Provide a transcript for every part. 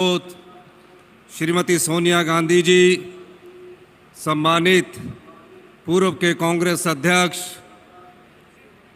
श्रीमती सोनिया गांधी जी, सम्मानित पूर्व के कांग्रेस अध्यक्ष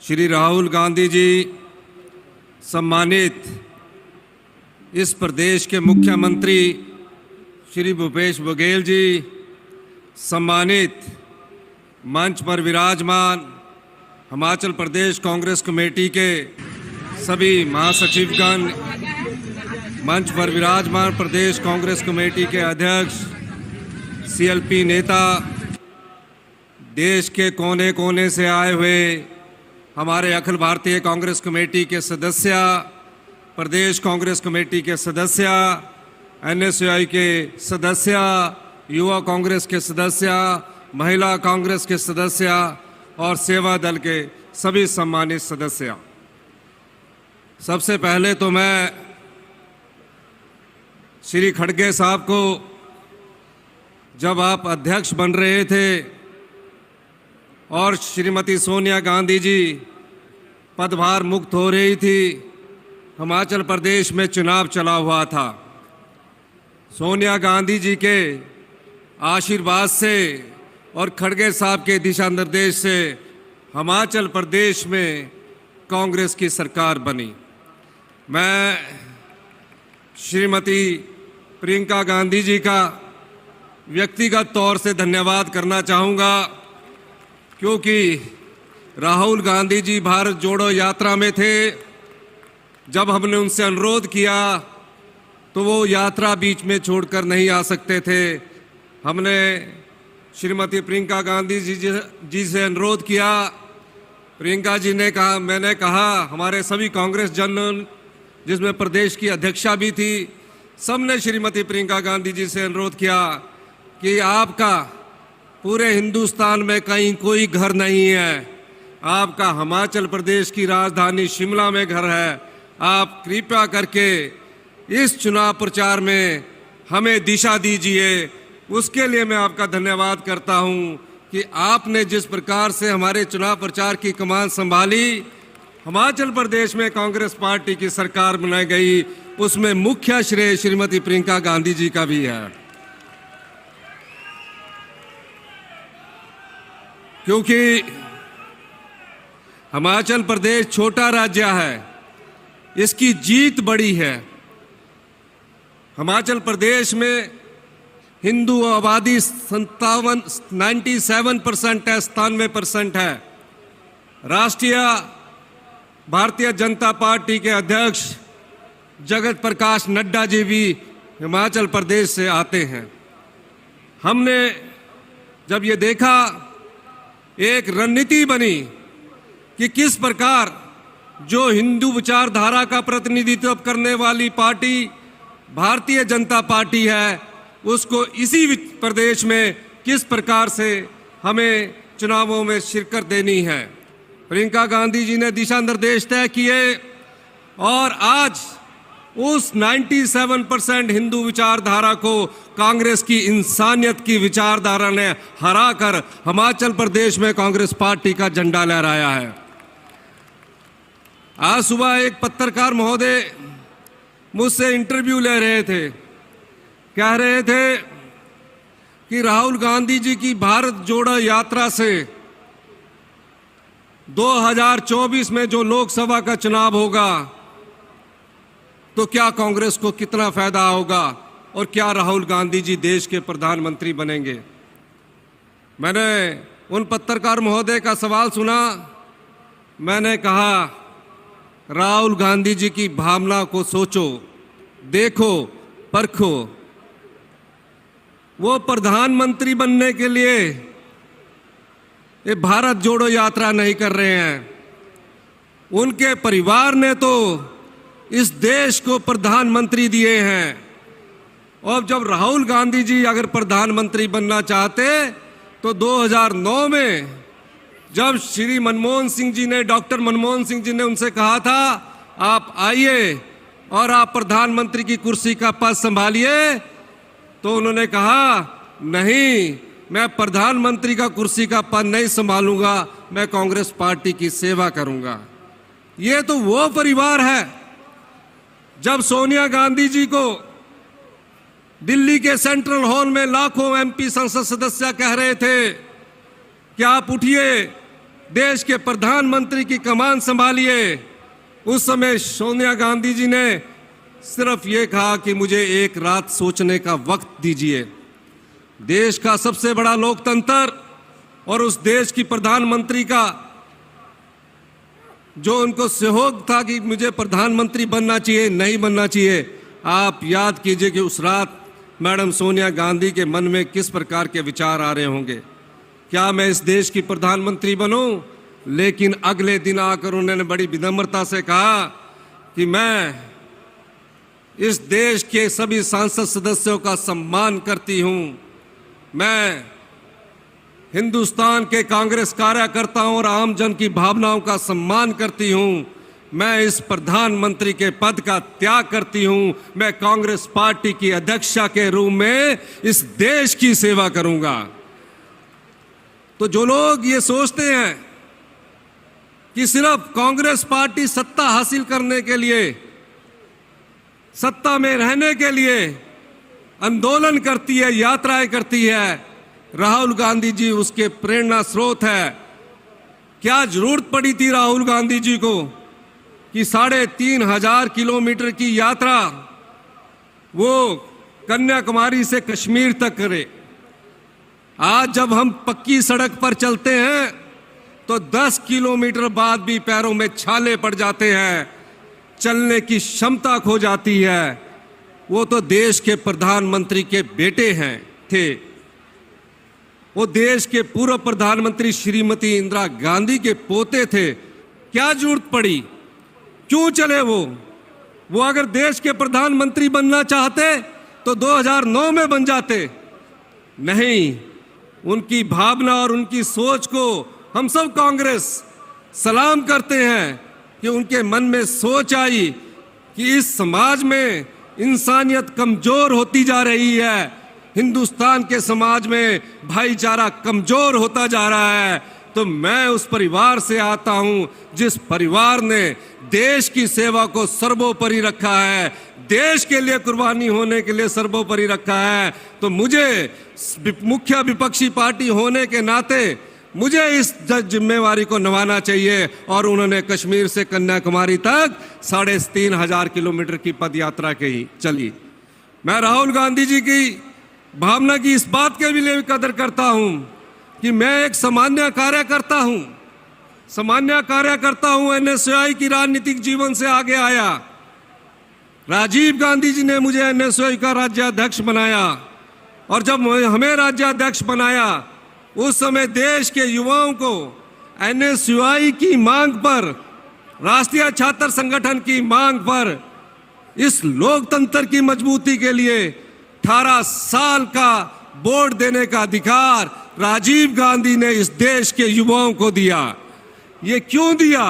श्री राहुल गांधी जी, सम्मानित इस प्रदेश के मुख्यमंत्री श्री भूपेश बघेल जी, सम्मानित मंच पर विराजमान हिमाचल प्रदेश कांग्रेस कमेटी के सभी महासचिवगण, मंच पर विराजमान प्रदेश कांग्रेस कमेटी के अध्यक्ष, सीएलपी नेता, देश के कोने कोने से आए हुए हमारे अखिल भारतीय कांग्रेस कमेटी के सदस्य, प्रदेश कांग्रेस कमेटी के सदस्य, एनएसयूआई के सदस्य, युवा कांग्रेस के सदस्य, महिला कांग्रेस के सदस्य और सेवा दल के सभी सम्मानित सदस्य। सबसे पहले तो मैं श्री खड़गे साहब को, जब आप अध्यक्ष बन रहे थे और श्रीमती सोनिया गांधी जी पदभार मुक्त हो रही थी, हिमाचल प्रदेश में चुनाव चला हुआ था, सोनिया गांधी जी के आशीर्वाद से और खड़गे साहब के दिशा निर्देश से हिमाचल प्रदेश में कांग्रेस की सरकार बनी। मैं श्रीमती प्रियंका गांधी जी का व्यक्तिगत तौर से धन्यवाद करना चाहूँगा, क्योंकि राहुल गांधी जी भारत जोड़ो यात्रा में थे। जब हमने उनसे अनुरोध किया तो वो यात्रा बीच में छोड़कर नहीं आ सकते थे। हमने श्रीमती प्रियंका गांधी जी से अनुरोध किया। प्रियंका जी ने कहा, मैंने कहा, हमारे सभी कांग्रेस जनरल, जिसमें प्रदेश की अध्यक्षा भी थी, सबने श्रीमती प्रियंका गांधी जी से अनुरोध किया कि आपका पूरे हिंदुस्तान में कहीं कोई घर नहीं है, आपका हिमाचल प्रदेश की राजधानी शिमला में घर है, आप कृपया करके इस चुनाव प्रचार में हमें दिशा दीजिए। उसके लिए मैं आपका धन्यवाद करता हूं कि आपने जिस प्रकार से हमारे चुनाव प्रचार की कमान संभाली, हिमाचल प्रदेश में कांग्रेस पार्टी की सरकार बनाई गई, उसमें मुख्य श्रेय श्रीमती प्रियंका गांधी जी का भी है। क्योंकि हिमाचल प्रदेश छोटा राज्य है, इसकी जीत बड़ी है। हिमाचल प्रदेश में हिंदू आबादी 97% है, 97% है। राष्ट्रीय भारतीय जनता पार्टी के अध्यक्ष जगत प्रकाश नड्डा जी भी हिमाचल प्रदेश से आते हैं। हमने जब ये देखा, एक रणनीति बनी कि किस प्रकार जो हिंदू विचारधारा का प्रतिनिधित्व करने वाली पार्टी भारतीय जनता पार्टी है, उसको इसी प्रदेश में किस प्रकार से हमें चुनावों में शिरकत देनी है। प्रियंका गांधी जी ने दिशा निर्देश तय किए और आज उस 97% हिंदू विचारधारा को कांग्रेस की इंसानियत की विचारधारा ने हराकर हिमाचल प्रदेश में कांग्रेस पार्टी का झंडा लहराया है। आज सुबह एक पत्रकार महोदय मुझसे इंटरव्यू ले रहे थे, कह रहे थे कि राहुल गांधी जी की भारत जोड़ो यात्रा से 2024 में जो लोकसभा का चुनाव होगा तो क्या कांग्रेस को कितना फायदा होगा और क्या राहुल गांधी जी देश के प्रधानमंत्री बनेंगे। मैंने उन पत्रकार महोदय का सवाल सुना। मैंने कहा, राहुल गांधी जी की भावना को सोचो, देखो, परखो। वो प्रधानमंत्री बनने के लिए ये भारत जोड़ो यात्रा नहीं कर रहे हैं। उनके परिवार ने तो इस देश को प्रधानमंत्री दिए हैं। और जब राहुल गांधी जी अगर प्रधानमंत्री बनना चाहते तो 2009 में जब श्री मनमोहन सिंह जी ने, डॉक्टर मनमोहन सिंह जी ने उनसे कहा था, आप आइए और आप प्रधानमंत्री की कुर्सी का पद संभालिए, तो उन्होंने कहा, नहीं, मैं प्रधानमंत्री का कुर्सी का पद नहीं संभालूंगा, मैं कांग्रेस पार्टी की सेवा करूंगा। ये तो वो परिवार है जब सोनिया गांधी जी को दिल्ली के सेंट्रल हॉल में लाखों एमपी संसद सदस्य कह रहे थे कि आप उठिए, देश के प्रधानमंत्री की कमान संभालिए। उस समय सोनिया गांधी जी ने सिर्फ ये कहा कि मुझे एक रात सोचने का वक्त दीजिए। देश का सबसे बड़ा लोकतंत्र और उस देश की प्रधानमंत्री का जो उनको सहयोग था कि मुझे प्रधानमंत्री बनना चाहिए, नहीं बनना चाहिए, आप याद कीजिए कि उस रात मैडम सोनिया गांधी के मन में किस प्रकार के विचार आ रहे होंगे। क्या मैं इस देश की प्रधानमंत्री बनूं? लेकिन अगले दिन आकर उन्होंने बड़ी विनम्रता से कहा कि मैं इस देश के सभी सांसद सदस्यों का सम्मान करती हूं, मैं हिंदुस्तान के कांग्रेस कार्यकर्ताओं और आम जन की भावनाओं का सम्मान करती हूं, मैं इस प्रधानमंत्री के पद का त्याग करती हूं, मैं कांग्रेस पार्टी की अध्यक्षा के रूप में इस देश की सेवा करूंगा। तो जो लोग ये सोचते हैं कि सिर्फ कांग्रेस पार्टी सत्ता हासिल करने के लिए, सत्ता में रहने के लिए आंदोलन करती है, यात्राएं करती है, राहुल गांधी जी उसके प्रेरणा स्रोत है। क्या जरूरत पड़ी थी राहुल गांधी जी को कि 3,500 किलोमीटर की यात्रा वो कन्याकुमारी से कश्मीर तक करे? आज जब हम पक्की सड़क पर चलते हैं तो 10 किलोमीटर बाद भी पैरों में छाले पड़ जाते हैं, चलने की क्षमता खो जाती है। वो तो देश के प्रधानमंत्री के बेटे हैं थे, वो देश के पूर्व प्रधानमंत्री श्रीमती इंदिरा गांधी के पोते थे। क्या जरूरत पड़ी? क्यों चले वो अगर देश के प्रधानमंत्री बनना चाहते तो 2009 में बन जाते। नहीं, उनकी भावना और उनकी सोच को हम सब कांग्रेस सलाम करते हैं कि उनके मन में सोच आई कि इस समाज में इंसानियत कमजोर होती जा रही है, हिंदुस्तान के समाज में भाईचारा कमजोर होता जा रहा है। तो मैं उस परिवार से आता हूं जिस परिवार ने देश की सेवा को सर्वोपरि रखा है, देश के लिए कुर्बानी होने के लिए सर्वोपरि रखा है। तो मुझे मुख्य विपक्षी पार्टी होने के नाते मुझे इस जिम्मेवारी को निभाना चाहिए। और उन्होंने कश्मीर से कन्याकुमारी तक 3,500 किलोमीटर की पद यात्रा की चली। मैं राहुल गांधी जी की भावना की इस बात के भी लिए कदर करता हूं कि मैं एक सामान्य कार्यकर्ता हूं, एनएसयूआई की राजनीतिक जीवन से आगे आया। राजीव गांधी जी ने मुझे एनएसयूआई का राज्याध्यक्ष बनाया और जब हमें राज्याध्यक्ष बनाया उस समय देश के युवाओं को एनएसयूआई की मांग पर, राष्ट्रीय छात्र संगठन की मांग पर, इस लोकतंत्र की मजबूती के लिए 18 साल का वोट देने का अधिकार राजीव गांधी ने इस देश के युवाओं को दिया। ये क्यों दिया?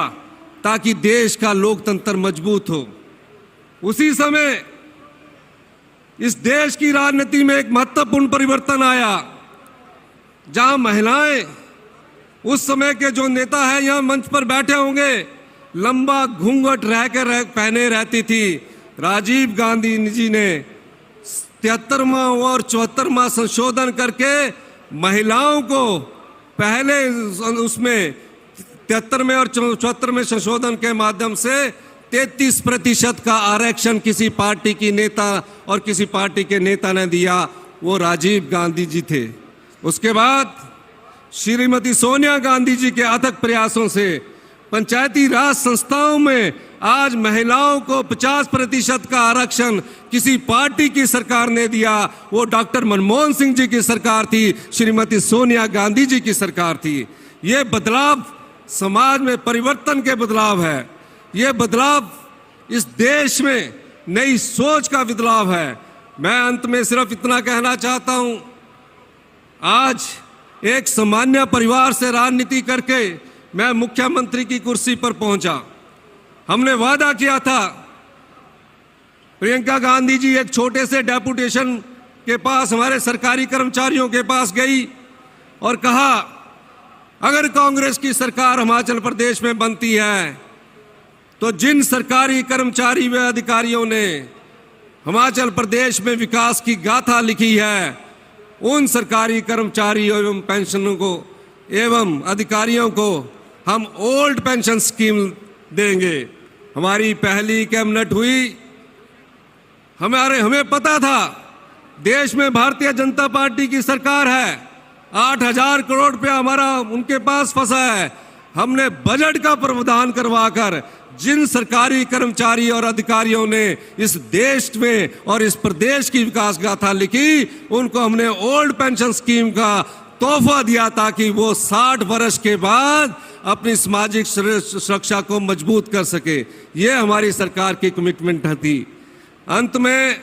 ताकि देश का लोकतंत्र मजबूत हो। उसी समय इस देश की राजनीति में एक महत्वपूर्ण परिवर्तन आया, जहां महिलाएं, उस समय के जो नेता हैं यहां मंच पर बैठे होंगे, लंबा घूंघट पहने रहती थी। राजीव गांधी जी ने 73वां और 74वां संशोधन करके महिलाओं को पहले उसमें 73वें और 74वें संशोधन के माध्यम से 33% का आरक्षण किसी पार्टी की नेता और किसी पार्टी के नेता ने दिया, वो राजीव गांधी जी थे। उसके बाद श्रीमती सोनिया गांधी जी के अथक प्रयासों से पंचायती राज संस्थाओं में आज महिलाओं को 50% का आरक्षण किसी पार्टी की सरकार ने दिया। वो डॉक्टर मनमोहन सिंह जी की सरकार थी, श्रीमती सोनिया गांधी जी की सरकार थी। ये बदलाव समाज में परिवर्तन के बदलाव है। ये बदलाव इस देश में नई सोच का बदलाव है। मैं अंत में सिर्फ इतना कहना चाहता हूं, आज एक सामान्य परिवार से राजनीति करके मैं मुख्यमंत्री की कुर्सी पर पहुंचा। हमने वादा किया था, प्रियंका गांधी जी एक छोटे से डेपुटेशन के पास हमारे सरकारी कर्मचारियों के पास गई और कहा, अगर कांग्रेस की सरकार हिमाचल प्रदेश में बनती है तो जिन सरकारी कर्मचारी व अधिकारियों ने हिमाचल प्रदेश में विकास की गाथा लिखी है, उन सरकारी कर्मचारियों एवं पेंशनों को एवं अधिकारियों को हम ओल्ड पेंशन स्कीम देंगे। हमारी पहली कैबिनेट हुई, हमें पता था देश में भारतीय जनता पार्टी की सरकार है, 8,000 करोड़ रुपया हमारा उनके पास फंसा है। हमने बजट का प्रावधान करवाकर जिन सरकारी कर्मचारी और अधिकारियों ने इस देश में और इस प्रदेश की विकास गाथा लिखी, उनको हमने ओल्ड पेंशन स्कीम का तोहफा दिया ताकि वो 60 वर्ष के बाद अपनी सामाजिक सुरक्षा को मजबूत कर सके। ये हमारी सरकार की कमिटमेंट थी। अंत में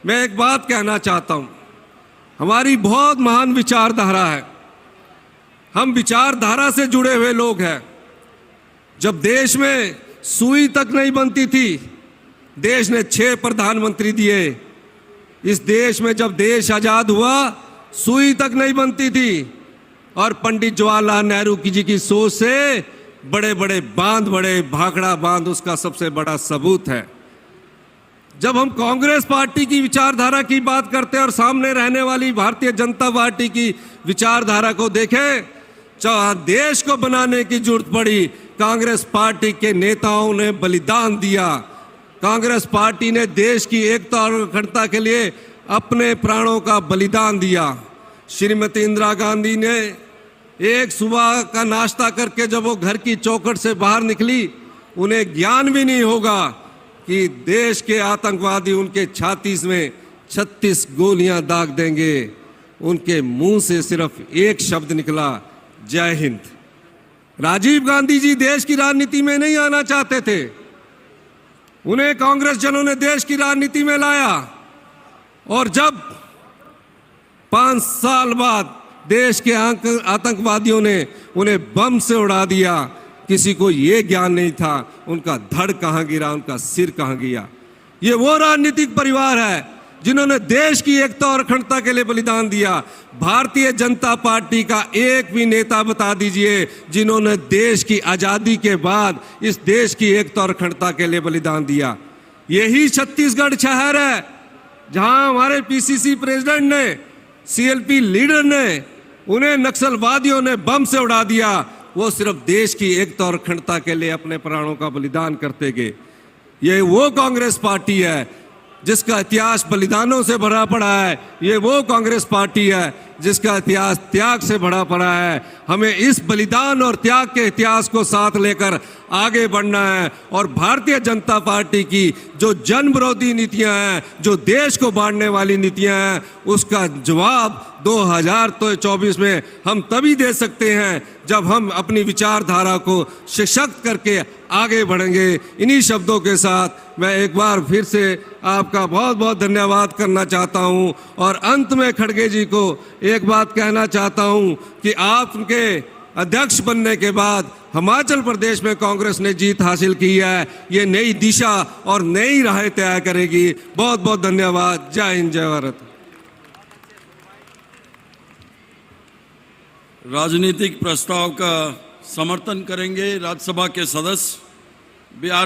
मैं एक बात कहना चाहता हूं, हमारी बहुत महान विचारधारा है, हम विचारधारा से जुड़े हुए लोग हैं। जब देश में सुई तक नहीं बनती थी, देश ने 6 प्रधानमंत्री दिए। इस देश में जब देश आजाद हुआ, सुई तक नहीं बनती थी, और पंडित जवाहरलाल नेहरू जी की सोच से बड़े बड़े बांध बड़े, भाखड़ा बांध उसका सबसे बड़ा सबूत है। जब हम कांग्रेस पार्टी की विचारधारा की बात करते हैं और सामने रहने वाली भारतीय जनता पार्टी की विचारधारा को देखें, देश को बनाने की जरूरत पड़ी, कांग्रेस पार्टी के नेताओं ने बलिदान दिया। कांग्रेस पार्टी ने देश की एकता और अखंडता के लिए अपने प्राणों का बलिदान दिया। श्रीमती इंदिरा गांधी ने एक सुबह का नाश्ता करके जब वो घर की चौखट से बाहर निकली, उन्हें ज्ञान भी नहीं होगा कि देश के आतंकवादी उनके छाती में 36 गोलियां दाग देंगे। उनके मुंह से सिर्फ एक शब्द निकला, जय हिंद। राजीव गांधी जी देश की राजनीति में नहीं आना चाहते थे, उन्हें कांग्रेस जनों ने देश की राजनीति में लाया, और जब 5 साल बाद देश के आतंकवादियों ने उन्हें बम से उड़ा दिया, किसी को यह ज्ञान नहीं था उनका धड़ कहां गिरा, उनका सिर कहां गया। ये वो राजनीतिक परिवार है जिन्होंने देश की एकता और अखंडता के लिए बलिदान दिया। भारतीय जनता पार्टी का एक भी नेता बता दीजिए जिन्होंने देश की आजादी के बाद इस देश की एकता और अखंडता के लिए बलिदान दिया। यही छत्तीसगढ़ शहर है जहां हमारे पीसीसी प्रेसिडेंट ने, सीएलपी लीडर ने, उन्हें नक्सलवादियों ने बम से उड़ा दिया। वो सिर्फ देश की एकता और अखंडता के लिए अपने प्राणों का बलिदान करते गए। ये वो कांग्रेस पार्टी है जिसका इतिहास बलिदानों से भरा पड़ा है। ये वो कांग्रेस पार्टी है जिसका इतिहास त्याग से भरा पड़ा है। हमें इस बलिदान और त्याग के इतिहास को साथ लेकर आगे बढ़ना है, और भारतीय जनता पार्टी की जो जन विरोधी नीतियां हैं, जो देश को बांटने वाली नीतियां हैं, उसका जवाब 2024 में हम तभी दे सकते हैं जब हम अपनी विचारधारा को सशक्त करके आगे बढ़ेंगे। इन्हीं शब्दों के साथ मैं एक बार फिर से आपका बहुत बहुत धन्यवाद करना चाहता हूं, और अंत में खड़गे जी को एक बात कहना चाहता हूं कि आपके अध्यक्ष बनने के बाद हिमाचल प्रदेश में कांग्रेस ने जीत हासिल की है। ये नई दिशा और नई राहें तय करेगी। बहुत बहुत धन्यवाद। जय हिंद, जय भारत। राजनीतिक प्रस्ताव का समर्थन करेंगे राज्यसभा के सदस्य बिहार